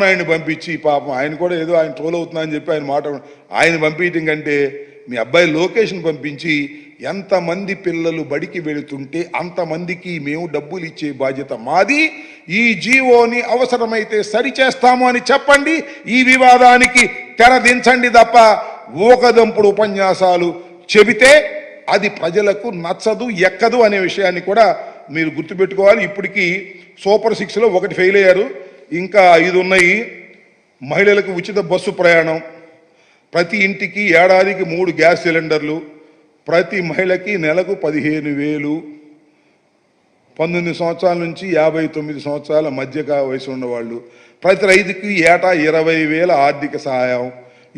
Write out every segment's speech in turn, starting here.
ఆయన్ని పంపించి పాపం ఆయన కూడా ఏదో ఆయన ట్రోల్ అవుతున్నా అని చెప్పి ఆయన మాట ఆయన పంపించడం కంటే మీ అబ్బాయి లోకేష్ని పంపించి ఎంతమంది పిల్లలు బడికి వెళుతుంటే అంతమందికి మేము డబ్బులు ఇచ్చే బాధ్యత మాది, ఈ జీవోని అవసరమైతే సరిచేస్తాము అని చెప్పండి, ఈ వివాదానికి తెరదించండి తప్ప ఊకదంపుడు ఉపన్యాసాలు చెబితే అది ప్రజలకు నచ్చదు ఎక్కదు అనే విషయాన్ని కూడా మీరు గుర్తుపెట్టుకోవాలి. ఇప్పటికీ సూపర్ 6లో ఒకటి ఫెయిల్ అయ్యారు, ఇంకా 5 ఉన్నాయి. మహిళలకు ఉచిత బస్సు ప్రయాణం, ప్రతి ఇంటికి ఏడాదికి 3 గ్యాస్ సిలిండర్లు, ప్రతి మహిళకి నెలకు 15,000, 19 సంవత్సరాల నుంచి 59 సంవత్సరాల మధ్య వయసు ఉన్నవాళ్ళు, ప్రతి రైతుకి ఏటా 20,000 ఆర్థిక సహాయం,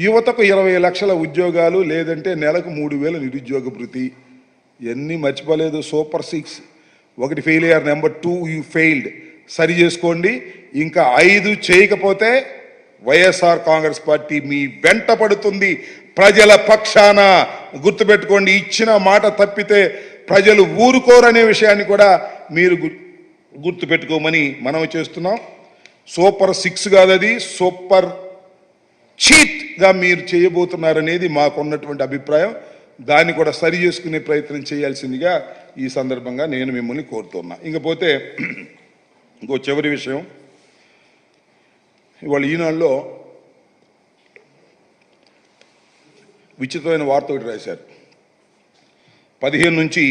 యువతకు 20 లక్షల ఉద్యోగాలు, లేదంటే నెలకు 3,000 నిరుద్యోగ భృతి. ఇవన్నీ మర్చిపోలేదు. సూపర్ 6 ఒకటి ఫెయిల్ అయ్యారు. నెంబర్ 2 యూ ఫెయిల్డ్, సరి చేసుకోండి. ఇంకా 5 చేయకపోతే వైఎస్ఆర్ కాంగ్రెస్ పార్టీ మీ వెంట పడుతుంది ప్రజల పక్షాన. గుర్తుపెట్టుకోండి, ఇచ్చిన మాట తప్పితే ప్రజలు ఊరుకోరనే విషయాన్ని కూడా మీరు గుర్తుపెట్టుకోమని మనం చేస్తున్నాం. సూపర్ 6 కాదు, అది సూపర్ చీట్గా మీరు చేయబోతున్నారనేది మాకున్నటువంటి అభిప్రాయం. దాన్ని కూడా సరి చేసుకునే ప్రయత్నం చేయాల్సిందిగా ఈ సందర్భంగా నేను మిమ్మల్ని కోరుతున్నా. ఇంకపోతే ఇంకో చివరి విషయం, ఇవాళ ఈనాడులో విచిత్రమైన వార్త ఒకటి రాశారు. 15 నుంచి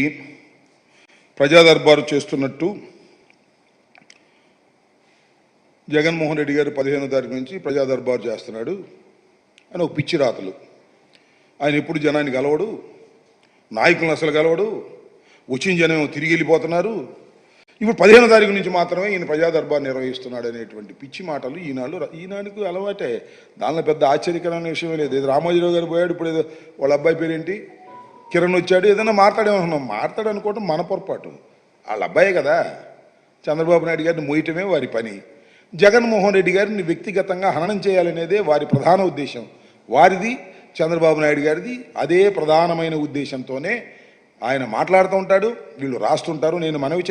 ప్రజా దర్బారు చేస్తున్నట్టు జగన్మోహన్ రెడ్డి గారు 15వ తారీఖు నుంచి ప్రజా దర్బారు చేస్తున్నాడు అని ఒక పిచ్చి రాతలు. ఆయన ఎప్పుడు జనాన్ని కలవడు, నాయకులను అసలు కలవడు, వచ్చిన జనం తిరిగి వెళ్ళిపోతున్నారు. ఇప్పుడు 15వ తారీఖు నుంచి మాత్రమే ఈయన ప్రజా దర్బార్ నిర్వహిస్తున్నాడు అనేటువంటి పిచ్చి మాటలు ఈనాడుకు అలవాటే. దానిలో పెద్ద ఆశ్చర్యకరమైన విషయం లేదు. ఏదో రామోజీరావు గారు పోయాడు, ఇప్పుడు ఏదో వాళ్ళ అబ్బాయి పేరేంటి కిరణ్ వచ్చాడు, ఏదైనా మాట్లాడేమనుకున్నాం. మాట్లాడనుకోవటం మన పొరపాటు, వాళ్ళ అబ్బాయే కదా. చంద్రబాబు నాయుడు గారిని మోయటమే వారి పని. జగన్మోహన్ రెడ్డి గారిని వ్యక్తిగతంగా హననం చేయాలనేదే వారి ప్రధాన ఉద్దేశం. వారిది, చంద్రబాబు నాయుడు గారిది అదే ప్రధానమైన ఉద్దేశంతోనే ఆయన మాట్లాడుతూ ఉంటాడు, వీళ్ళు రాస్తుంటారు. నేను మనవి